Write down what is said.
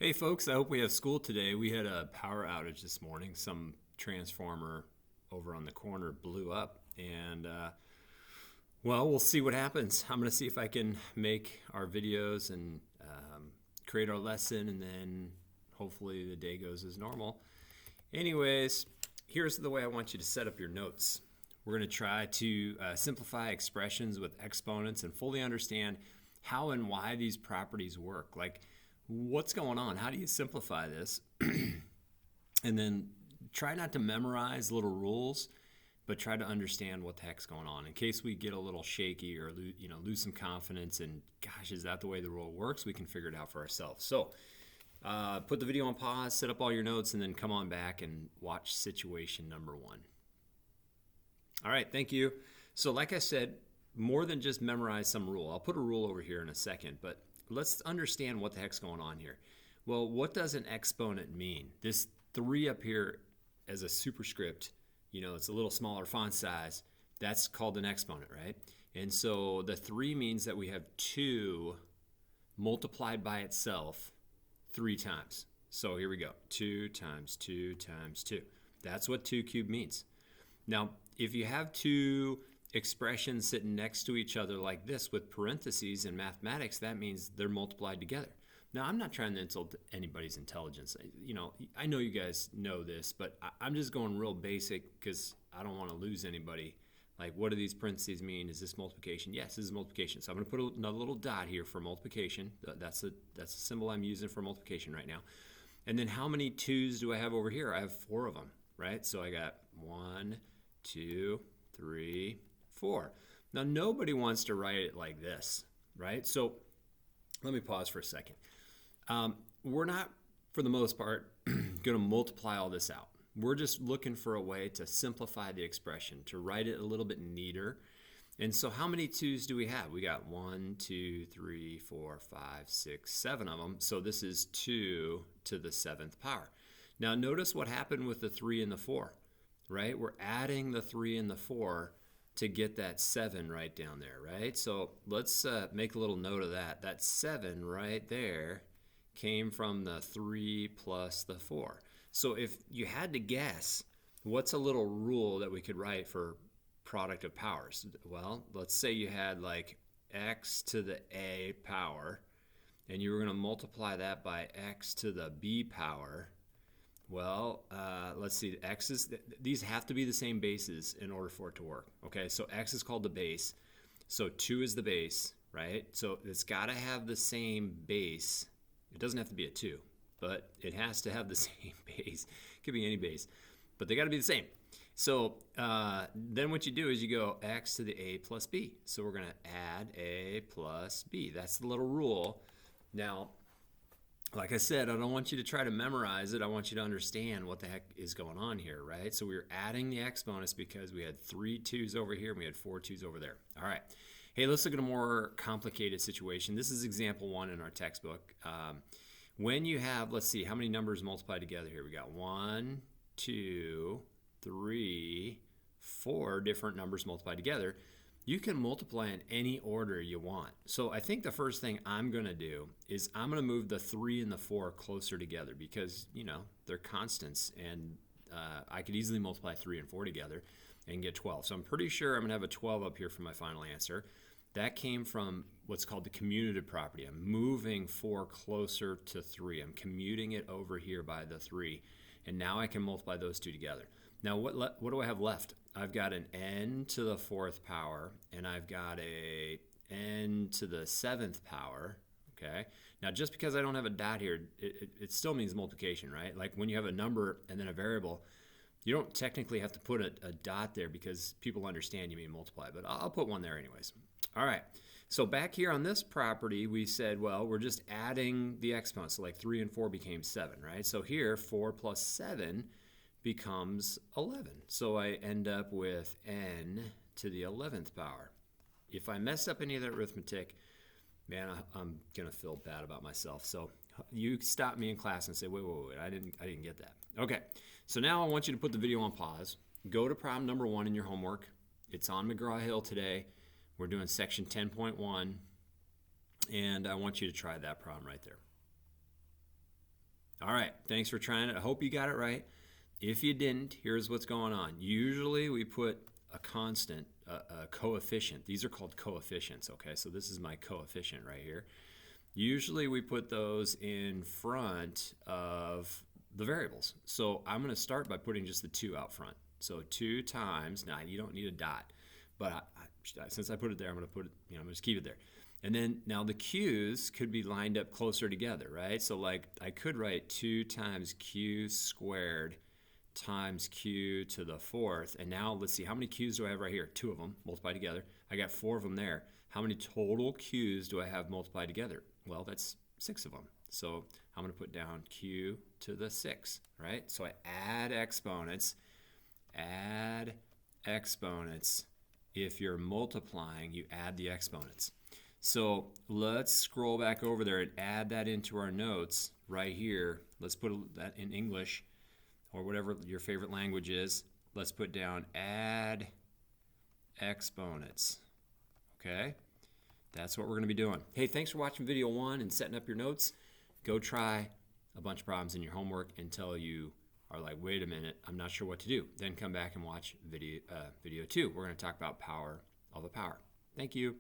Hey folks, I hope we have school today. We had a power outage this morning. Some transformer over on the corner blew up, and well, we'll see what happens. I'm going to see if I can make our videos and create our lesson, and then hopefully the day goes as normal. Anyways, here's the way I want you to set up your notes. We're going to try to simplify expressions with exponents and fully understand how and why these properties work. Like, what's going on? How do you simplify this? And then try not to memorize little rules, but try to understand what the heck's going on in case we get a little shaky or lose some confidence. And gosh, is that the way the rule works? We can figure it out for ourselves. So put the video on pause, set up all your notes, and then come on back and watch situation number 1. All right, thank you. So like I said, more than just memorize some rule. I'll put a rule over here in a second, but let's understand what the heck's going on here. Well, what does an exponent mean? This 3 up here as a superscript, it's a little smaller font size. That's called an exponent, right? And so the 3 means that we have 2 multiplied by itself 3 times. So here we go. 2 times 2 times 2. That's what 2 cubed means. Now, if you have 2 expressions sitting next to each other like this with parentheses in mathematics, that means they're multiplied together. Now, I'm not trying to insult anybody's intelligence. I know you guys know this, but I'm just going real basic because I don't want to lose anybody. Like, what do these parentheses mean? Is this multiplication? Yes, this is multiplication. So I'm going to put another little dot here for multiplication. That's the symbol I'm using for multiplication right now. And then how many 2's do I have over here? I have 4 of them, right? So I got 1, 2, 3, 4. Now, nobody wants to write it like this, right? So let me pause for a second. We're not, for the most part, going to multiply all this out. We're just looking for a way to simplify the expression, to write it a little bit neater. And so how many 2's do we have? We got 1, 2, 3, 4, 5, 6, 7 of them. So this is 2 to the 7th power. Now, notice what happened with the 3 and the 4, right? We're adding the 3 and the 4 to get that 7 right down there, right? So let's make a little note of that. That 7 right there came from the 3 plus the 4. So if you had to guess, what's a little rule that we could write for product of powers? Well, let's say you had like x to the a power, and you were going to multiply that by x to the b power. Well, let's see, these have to be the same bases in order for it to work. Okay, so x is called the base, so 2 is the base, right? So it's got to have the same base. It doesn't have to be a 2, but it has to have the same base. It could be any base, but they got to be the same. So then what you do is you go x to the a plus b. So we're going to add a plus b. That's the little rule. Now, like I said, I don't want you to try to memorize it. I want you to understand what the heck is going on here, right? So we were adding the exponents because we had 3 2's over here and we had 4 2's over there. All right. Hey, let's look at a more complicated situation. This is example 1 in our textbook. When you have, let's see, how many numbers multiply together here? We got 1, 2, 3, 4 different numbers multiplied together. You can multiply in any order you want. So I think the first thing I'm going to do is I'm going to move the 3 and the 4 closer together because, they're constants, and I could easily multiply 3 and 4 together and get 12. So I'm pretty sure I'm going to have a 12 up here for my final answer. That came from what's called the commutative property. I'm moving 4 closer to 3. I'm commuting it over here by the 3. And now I can multiply those 2 together. Now, what do I have left? I've got an n to the 4th power, and I've got a n to the 7th power, okay? Now, just because I don't have a dot here, it still means multiplication, right? Like when you have a number and then a variable, you don't technically have to put a dot there because people understand you mean multiply, but I'll put one there anyways. All right, so back here on this property, we said, well, we're just adding the exponents. So like 3 and 4 became 7, right? So here, 4 plus 7 becomes 11. So I end up with n to the 11th power. If I messed up any of that arithmetic, man, I'm going to feel bad about myself. So you stop me in class and say, wait, I didn't get that. Okay, so now I want you to put the video on pause. Go to problem number 1 in your homework. It's on McGraw-Hill today. We're doing section 10.1, and I want you to try that problem right there. All right, thanks for trying it. I hope you got it right. If you didn't, here's what's going on. Usually we put a constant, a coefficient. These are called coefficients, okay? So this is my coefficient right here. Usually we put those in front of the variables. So I'm going to start by putting just the 2 out front. So 2 times, now you don't need a dot, but since I put it there, I'm going to put it, I'm going to just keep it there. And then now the q's could be lined up closer together, right? So like I could write 2 times q squared times q to the 4th. And now let's see, how many q's do I have right here? 2 of them multiplied together. I got 4 of them there. How many total q's do I have multiplied together? Well, that's 6 of them. So I'm going to put down q to the 6, right? So I add exponents. If you're multiplying, you add the exponents. So let's scroll back over there and add that into our notes right here. Let's put that in English or whatever your favorite language is. Let's put down add exponents. Okay? That's what we're going to be doing. Hey, thanks for watching video 1 and setting up your notes. Go try a bunch of problems in your homework until you are like, wait a minute, I'm not sure what to do. Then come back and watch video 2. We're going to talk about power of a power. Thank you.